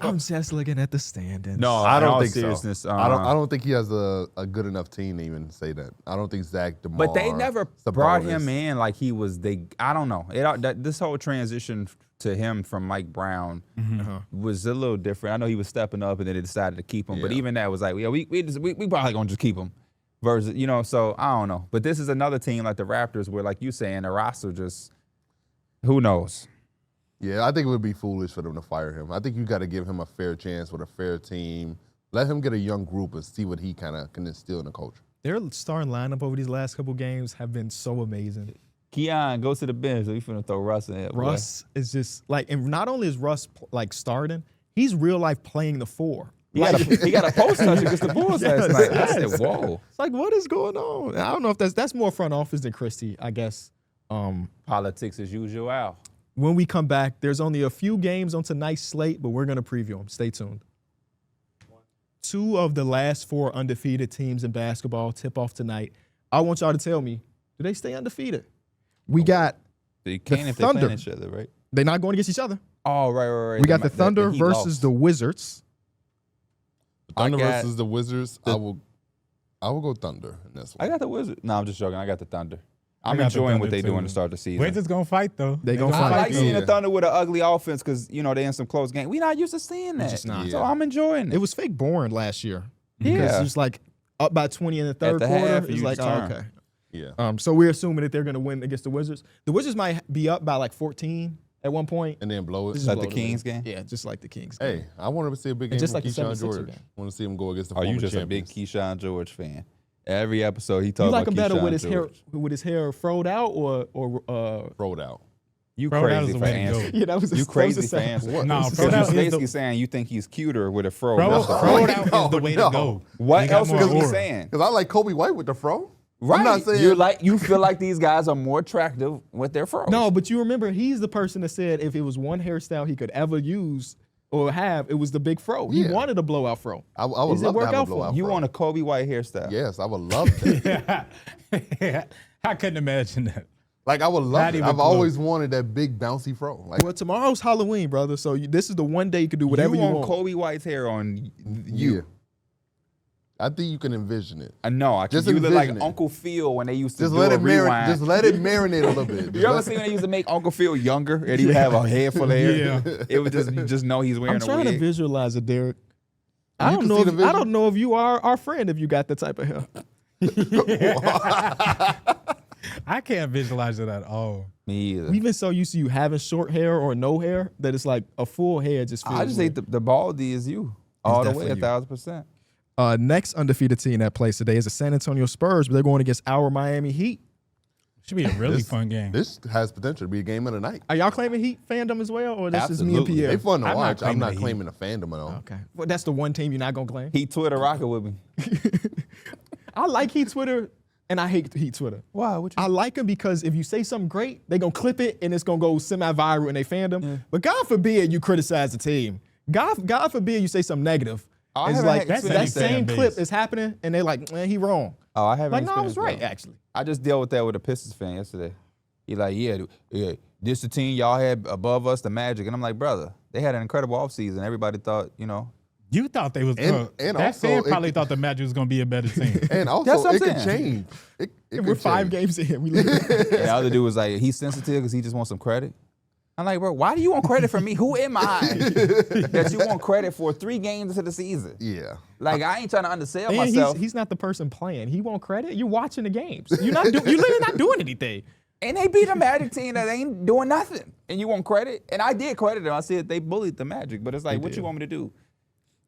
I'm just looking at the standings. No, I in don't all think seriousness, so. I don't think he has a good enough team to even say that. I don't think Zach DeMar. But they never brought him in like he was. I don't know. This whole transition to him from Mike Brown was a little different. I know he was stepping up, and then they decided to keep him. But Yeah. even that was like, yeah, we probably gonna just keep him. Versus, so I don't know. But this is another team like the Raptors, where like you saying the roster just, who knows. Yeah, I think it would be foolish for them to fire him. I think you got to give him a fair chance with a fair team. Let him get a young group and see what he kind of can instill in the culture. Their starting lineup over these last couple games have been so amazing. Keon, go to the bench. We finna throw Russ in there. boy. Russ is just like, and not only is Russ like starting, he's real life playing the 4. He got a post touch against the Bulls last night. I said, whoa. It's like, what is going on? I don't know if that's more front office than Christie, I guess. Politics as usual. When we come back, there's only a few games on tonight's slate, but we're going to preview them. Stay tuned. 2 of the last 4 undefeated teams in basketball tip off tonight. I want y'all to tell me, do they stay undefeated? We got They can if they Thunder. play each other, right? they're not going against each other. Oh, right. We got the Thunder Heat versus lost. the Wizards. Thunder got versus the Wizards. I will go Thunder in this one. I got the Wizards. No, I'm just joking. I got the Thunder. I'm got the enjoying what Thunder, they doing too. to start the season. Wizards gonna fight though. They gonna I fight. like seeing Yeah. the Thunder with an ugly offense because, they in some close games. We not used to seeing that. just not. So Yeah. I'm enjoying it. It was fake boring last year. Yeah. Because it was like up by 20 in the third the quarter. half, It's you like, just turn. okay. Yeah. So we're assuming that they're going to win against the Wizards. The Wizards might be up by like 14 at one point. And then blow it. Just Like blow the it Kings away. game? Yeah, just like the Kings game. Hey, I want to see a big game just from like the Keyshawn 76er George. game. I want to see him go against the Are you former just a big champions. Keyshawn George fan? Every episode he talks You like about him better Keyshawn with his George. hair froed out or Rolled out. You Bro, that was crazy the for way to answering. go. yeah, that was You that was crazy the for same. answering. No, Because Fro you're out is basically the- saying you think he's cuter with a fro. Bro, That's the throw it point. out is the way to No. go. What You got else more was he aura. saying? Because I like Kobe White with the fro. Right. I'm not saying You feel like these guys are more attractive with their fro. No, but you remember he's the person that said if it was one hairstyle he could ever use or have, it was the big fro. He Yeah. wanted a blowout fro. I would Does it love work to have out a for blowout him? You fro. want a Kobe White hairstyle. Yes, I would love that. I couldn't imagine that. Like I would love Not it. even I've close. always wanted that big bouncy fro. Like Well, tomorrow's Halloween, brother. So this is the one day you can do whatever you want want. Kobe White's hair on yeah. you. I think you can envision it. No, I Just you look like envision it. Uncle Phil when they used to Just do let a it rewind. marinate. Just let it marinate a little bit. You ever seen when they used to make Uncle Phil younger and he would have a head full of hair? Yeah. It was just you just know he's wearing I'm a trying to wig. visualize it, Darrick. I You don't can know. see the If, I vision? don't know if you are our friend if you got that type of hair. I can't visualize it at all. Me either. We've been so used to you having short hair or no hair that it's like a full head just feels I just weird. think the baldy is you all the way, definitely you. 1,000%. Next undefeated team that plays today is the San Antonio Spurs, but they're going against our Miami Heat. Should be a really This- fun game. This has potential to be a game of the night. Are y'all claiming Heat fandom as well, or that's just me and Absolutely. Pierre? They fun to I'm not watch. I'm claiming not the Heat. claiming a fandom at all. Okay, well that's the one team you're not gonna claim. He Twitter rocking with me. I like Heat Twitter, and I hate Heat Twitter. Wow, what I like them because if you say something great, they gonna clip it and it's gonna go semi-viral in their fandom. But God forbid you criticize the team. God forbid you say something negative. I It's haven't like had that experience same fan clip base. is happening, and they're like, man, he wrong. Oh, I haven't. Like, no, I was experienced right, that. actually. I just dealt with that with a Pistons fan yesterday. He like, yeah, this the team y'all had above us, the Magic, and I'm like, brother, they had an incredible offseason. Everybody thought, You thought they was And that also fan it probably could- thought the Magic was gonna be a better team. And That's also, what I'm it could saying. change. It We're could 5 change. games in. We lose. and the other dude was like, he's sensitive because he just wants some credit. I'm like, bro, why do you want credit from me? Who am I that you want credit for 3 games into the season? Yeah. Like, I ain't trying to undersell And myself. he's not the person playing. He want credit. You're watching the games. You're literally not doing anything. And they beat a Magic team that ain't doing nothing. And you want credit? And I did credit them. I said they bullied the Magic. But it's like, what you want me to do?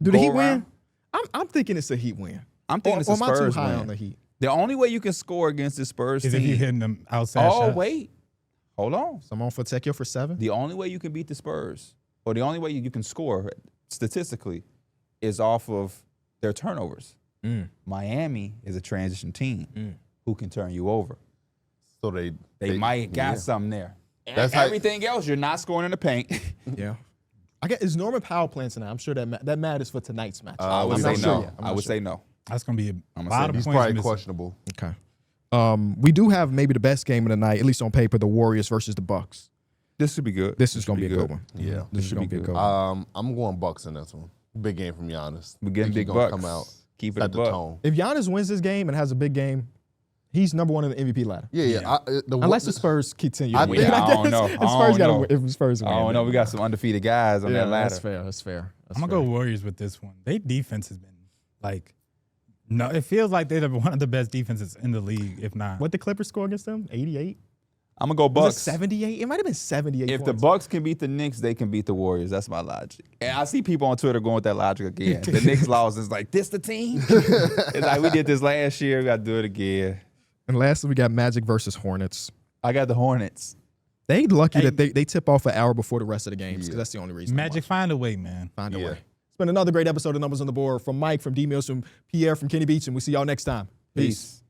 Do the Go Heat around? win? I'm thinking it's a Heat win. I'm thinking it's a or am I too Spurs high win. on the Heat? The only way you can score against the Spurs Is team. if you hitting them outside Oh, shots. wait. Hold on. Someone for Tekio for 7. The only way you can beat the Spurs, or the only way you can score statistically, is off of their turnovers. Miami is a transition team who can turn you over. So they Might got yeah. something there. That's how- Everything else, you're not scoring in the paint. Yeah. I guess is Norman Powell playing tonight? I'm sure that matters for tonight's match. I would I'm say not sure no. yet. I'm I not would sure. say no. That's gonna be a gonna lot say of He's points probably missing. questionable. Okay. We do have maybe the best game of the night, at least on paper, the Warriors versus the Bucks. This should be good. This is going to be a good one. Yeah. This is should going to be be a good. good one. I'm going Bucks in this one. Big game from Giannis. We're getting Think he big gonna bucks. Come out. Keep it Set a the buck. tone. If Giannis wins this game and has a big game, he's number 1 in the MVP ladder. Yeah. Unless the Spurs continue. I to win. think- I don't guess know. The I Spurs don't got to know. win. If the Spurs win. I don't know. We got some undefeated guys on Yeah, that ladder. that's fair. That's fair. I'm gonna go Warriors with this one. Their defense has been like, no, it feels like they're one of the best defenses in the league, if not. What the Clippers score against them? 88? I'm gonna go Was Bucks. it 78? It might have been 78 If the points. Bucks can beat the Knicks, they can beat the Warriors. That's my logic. And I see people on Twitter going with that logic again. The Knicks lost. It's like, this the team? It's like, we did this last year. We got to do it again. And lastly, we got Magic versus Hornets. I got the Hornets. They lucky that they tip off an hour before the rest of the games because that's the only reason. Magic find a way, man. Find a way. It's been another great episode of Numbers on the Board from Mike, from D Mills, from Pierre, from Kenny Beach, and we see y'all next time. Peace.